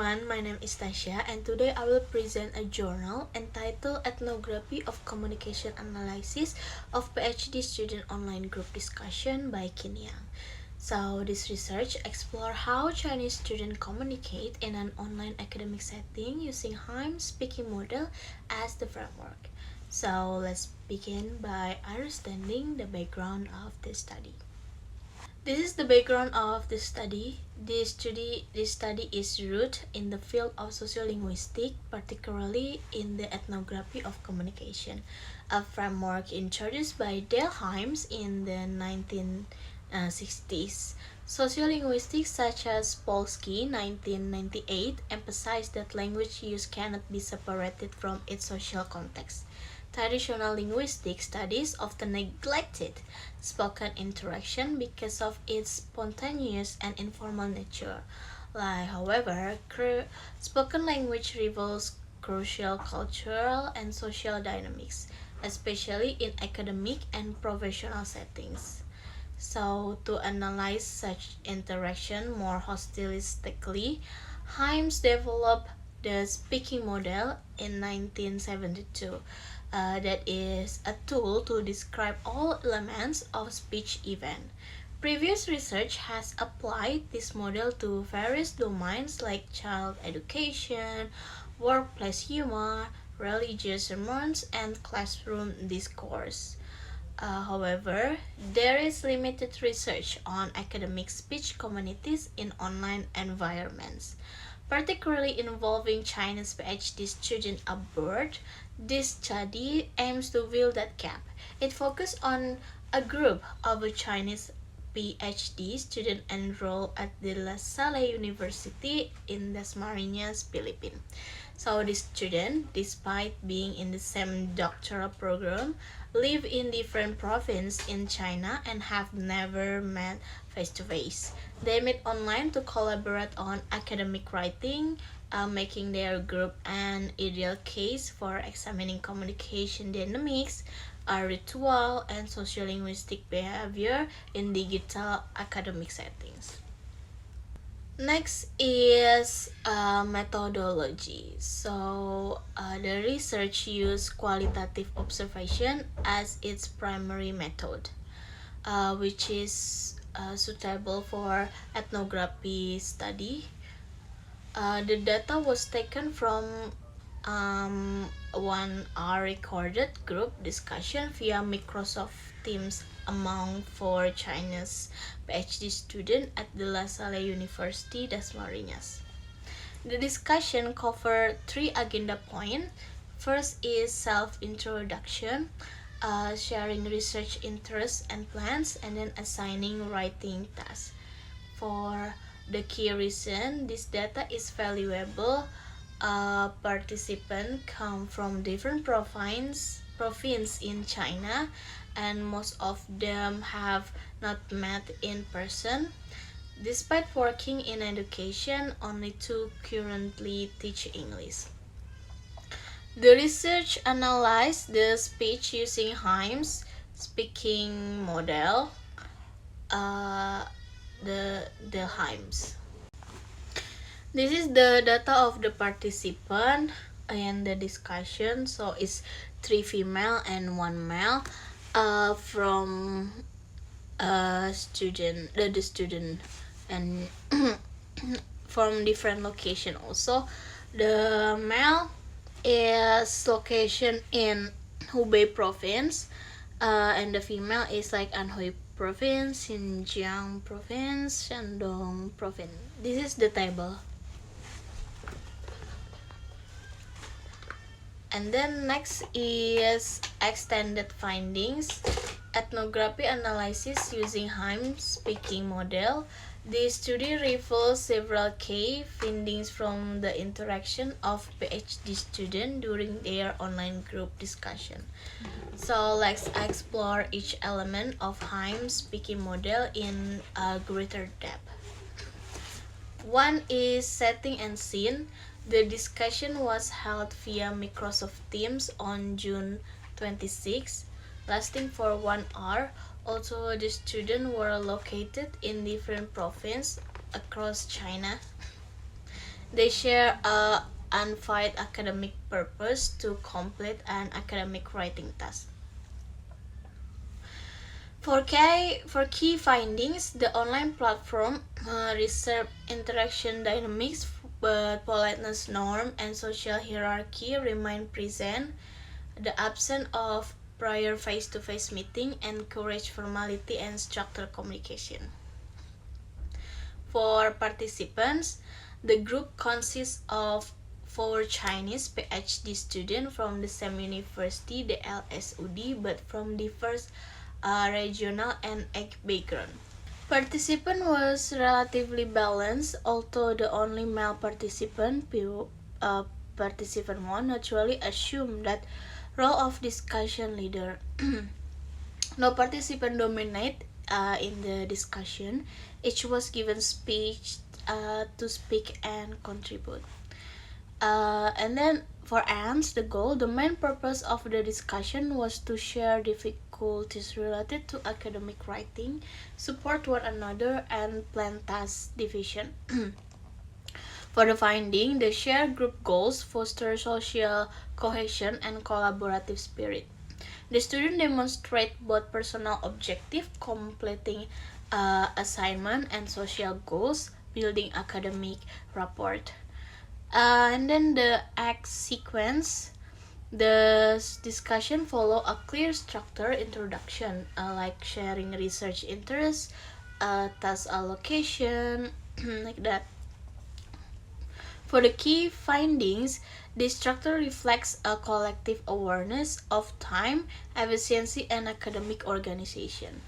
everyone, my name is Tasha and today I will present a journal entitled Ethnography of Communication Analysis of PhD Student Online Group Discussion by Qin Yang. So this research explores how Chinese students communicate in an online academic setting using HIME speaking model as the framework. So let's begin by understanding the background of the study. This is the background of the study. This study is rooted in the field of sociolinguistics, particularly in the ethnography of communication, a framework introduced by Dale Hymes in the 1960s. Sociolinguistics such as Polsky 1998 emphasized that language use cannot be separated from its social context. Traditional linguistic studies often neglected spoken interaction because of its spontaneous and informal nature. However, spoken language reveals crucial cultural and social dynamics, especially in academic and professional settings. So, to analyze such interaction more holistically, Hymes developed the speaking model in 1972. That is a tool to describe all elements of speech event. Previous research has applied this model to various domains like child education, workplace humor, religious sermons, and classroom discourse. However, there is limited research on academic speech communities in online environments, particularly involving Chinese PhD students abroad. This study aims to fill that gap. It focused on a group of Chinese PhD students enrolled at the La Salle University in Dasmariñas, Philippines. So the students, despite being in the same doctoral program, live in different provinces in China and have never met face to face. They meet online to collaborate on academic writing, making their group an ideal case for examining communication dynamics, ritual, and sociolinguistic behavior in digital academic settings. Next is methodology. So the research used qualitative observation as its primary method, which is suitable for ethnography study. The data was taken from 1 hour recorded group discussion via Microsoft Teams among 4 Chinese PhD students at the La Salle University Dasmariñas. The discussion covered 3 agenda points. First is self-introduction, sharing research interests and plans, and then assigning writing tasks. For the key reason this data is valuable, participants come from different province in China, and most of them have not met in person. Despite working in education, only 2 currently teach English. The research analyzed the speech using Hymes speaking model, the Hymes. This is the data of the participant in the discussion. So it's 3 female and 1 male from the student, and from different location also. The male is location in Hubei province, and the female is like Anhui province, Xinjiang province, Shandong province. This is the table. And then next is extended findings, ethnography analysis using Hymes speaking model. The study reveals several key findings from the interaction of PhD students during their online group discussion. So let's explore each element of Hymes speaking model in a greater depth. One is setting and scene. The discussion was held via Microsoft Teams on June 26, lasting for 1 hour. Although the students were located in different provinces across China. They share a unfight academic purpose to complete an academic writing task. For key findings, the online platform research interaction dynamics, but politeness norm and social hierarchy remain present. The absence of prior face-to-face meeting encourage formality and structured communication. For participants, the group consists of four Chinese PhD students from the same university, the LSUD, but from diverse regional and ethnic background. Participant was relatively balanced, although the only male participant one naturally assumed that role of discussion leader. No participant dominate in the discussion. Each was given speech to speak and contribute. And then for AMS, the main purpose of the discussion was to share difficulties related to academic writing, support one another, and plan task division. For the finding, the shared group goals foster social cohesion and collaborative spirit. The students demonstrate both personal objective, completing assignment, and social goals, building academic rapport. And then the act sequence, the discussion follow a clear structure introduction, like sharing research interests, task allocation, like that. For the key findings, the structure reflects a collective awareness of time, efficiency, and academic organization.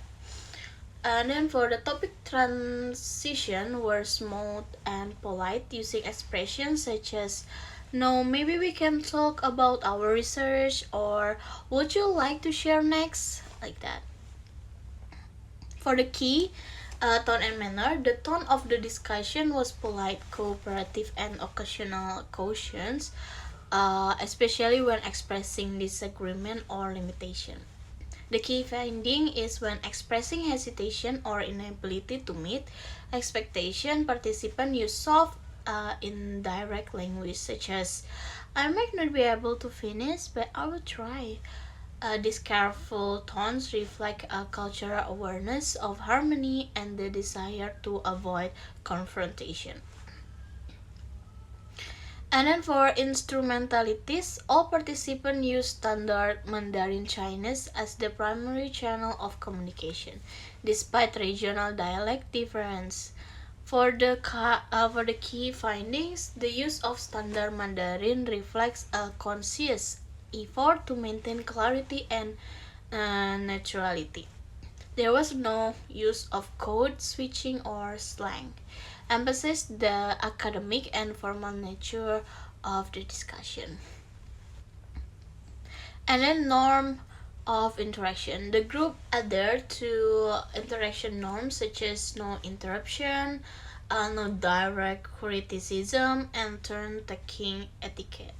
And then for the topic transition were smooth and polite, using expressions such as no, maybe we can talk about our research, or would you like to share next? Like that. For the key tone and manner, the tone of the discussion was polite, cooperative, and occasional cautions, especially when expressing disagreement or limitation. The key finding is when expressing hesitation or inability to meet expectation, participants use soft, indirect language such as I might not be able to finish, but I will try. These careful tones reflect a cultural awareness of harmony and the desire to avoid confrontation. And then for instrumentalities, all participants use standard Mandarin Chinese as the primary channel of communication, despite regional dialect difference. For the key findings, the use of standard Mandarin reflects a conscious effort to maintain clarity and naturality. There was no use of code switching or slang, emphasized the academic and formal nature of the discussion. And then norm of interaction. The group adhered to interaction norms such as no interruption, no direct criticism, and turn taking etiquette.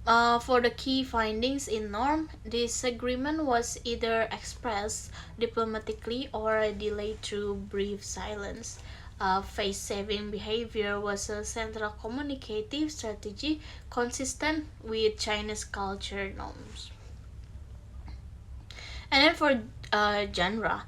For the key findings in norm, disagreement was either expressed diplomatically or delayed through brief silence. Face-saving behavior was a central communicative strategy consistent with Chinese culture norms. And then for genre,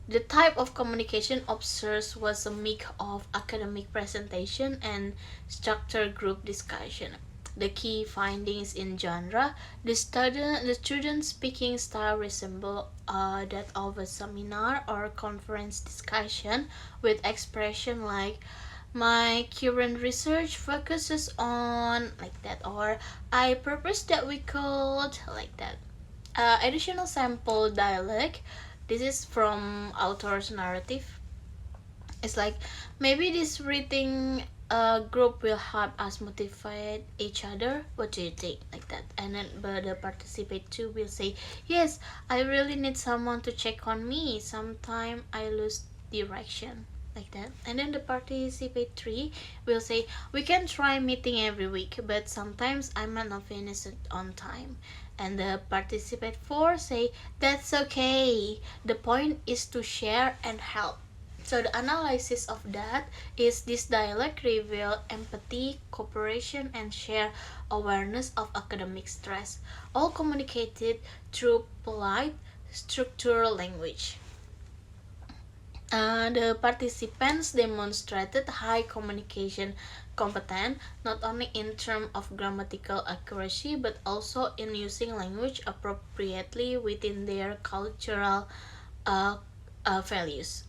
the type of communication observed was a mix of academic presentation and structured group discussion. The key findings in genre, the student speaking style resemble that of a seminar or conference discussion with expression like my current research focuses on like that, or I propose that we could like that. Additional sample dialogue. This is from author's narrative. It's like maybe this reading group will help us motivate each other. What do you think? Like that. And then but the participate two will say, yes, I really need someone to check on me. Sometime I lose direction. Like that. And then the participate three will say, we can try meeting every week, but sometimes I might not finish it on time. And the participate four say, that's okay. The point is to share and help. So the analysis of that is this dialect reveal empathy, cooperation, and share awareness of academic stress, all communicated through polite, structural language. The participants demonstrated high communication competence not only in terms of grammatical accuracy but also in using language appropriately within their cultural uh, values.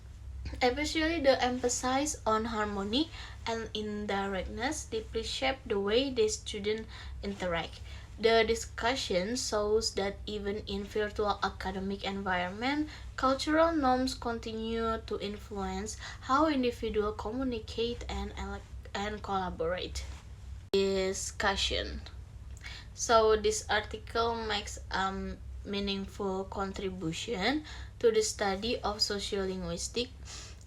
Especially the emphasis on harmony and indirectness deeply shape the way the students interact. The discussion shows that even in virtual academic environment, cultural norms continue to influence how individuals communicate and collaborate. Discussion. So this article makes meaningful contribution to the study of sociolinguistics,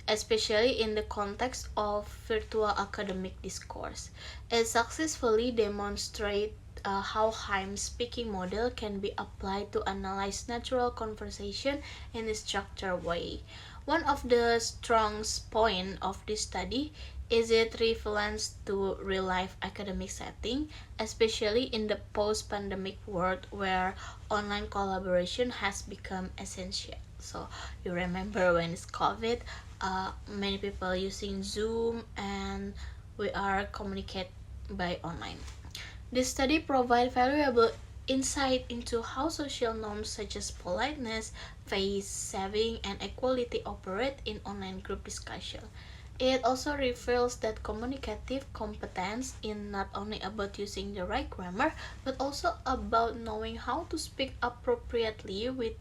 especially in the context of virtual academic discourse. It successfully demonstrates how Haim speaking model can be applied to analyze natural conversation in a structured way. One of the strongest points of this study is its relevance to real-life academic setting, especially in the post-pandemic world where online collaboration has become essential. So you remember when it's COVID, many people using Zoom and we are communicate by online. This study provides valuable insight into how social norms such as politeness, face saving, and equality operate in online group discussion. It also reveals that communicative competence is not only about using the right grammar, but also about knowing how to speak appropriately with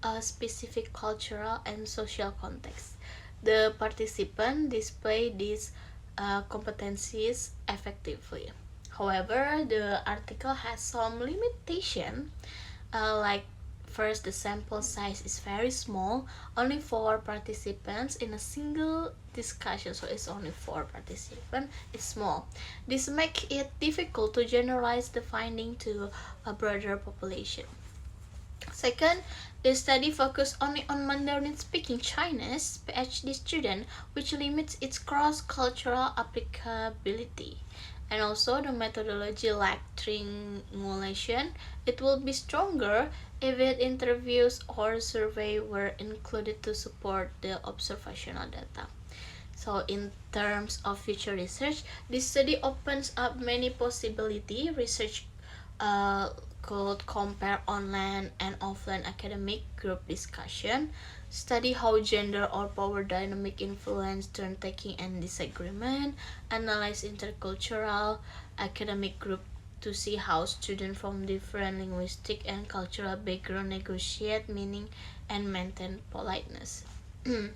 a specific cultural and social context. The participant display these competencies effectively. However, the article has some limitation, like first, the sample size is very small, only 4 participants in a single discussion, so it's only 4 participants, it's small. This makes it difficult to generalize the finding to a broader population. Second, the study focused only on Mandarin-speaking Chinese PhD students, which limits its cross-cultural applicability. And also, the methodology lacked triangulation. It would be stronger if interviews or survey were included to support the observational data. So in terms of future research, this study opens up many possibilities. Research uh, could compare online and offline academic group discussion, study how gender or power dynamic influence turn-taking and disagreement, analyze intercultural academic group to see how students from different linguistic and cultural background negotiate meaning and maintain politeness. And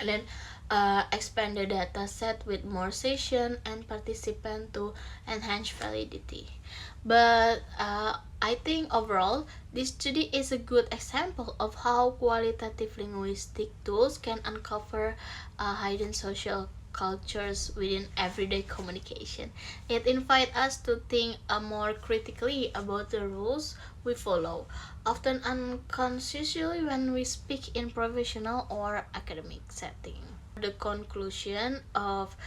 then expand the data set with more session and participant to enhance validity. But I think overall, this study is a good example of how qualitative linguistic tools can uncover hidden social cultures within everyday communication. It invites us to think more critically about the rules we follow, often unconsciously when we speak in professional or academic setting. The conclusion of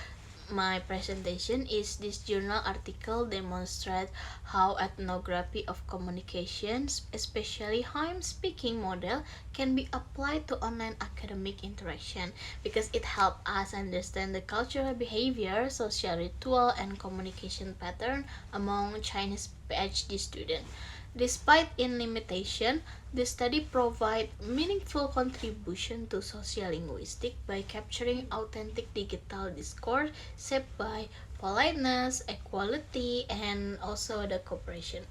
my presentation is this journal article demonstrates how ethnography of communications, especially Haim speaking model, can be applied to online academic interaction because it helps us understand the cultural behavior, social ritual, and communication pattern among Chinese PhD students. Despite its limitation, the study provides meaningful contribution to sociolinguistics by capturing authentic digital discourse shaped by politeness, equality, and also the cooperation.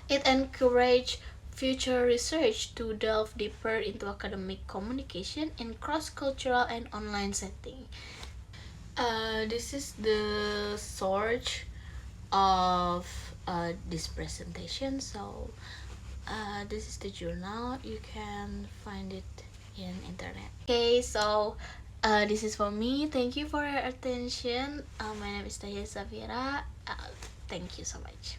It encourages future research to delve deeper into academic communication in cross-cultural and online setting. This is the source of this presentation. So this is the journal. You can find it in internet. Okay, so this is for me. Thank you for your attention. My name is Taya Safira. Thank you so much.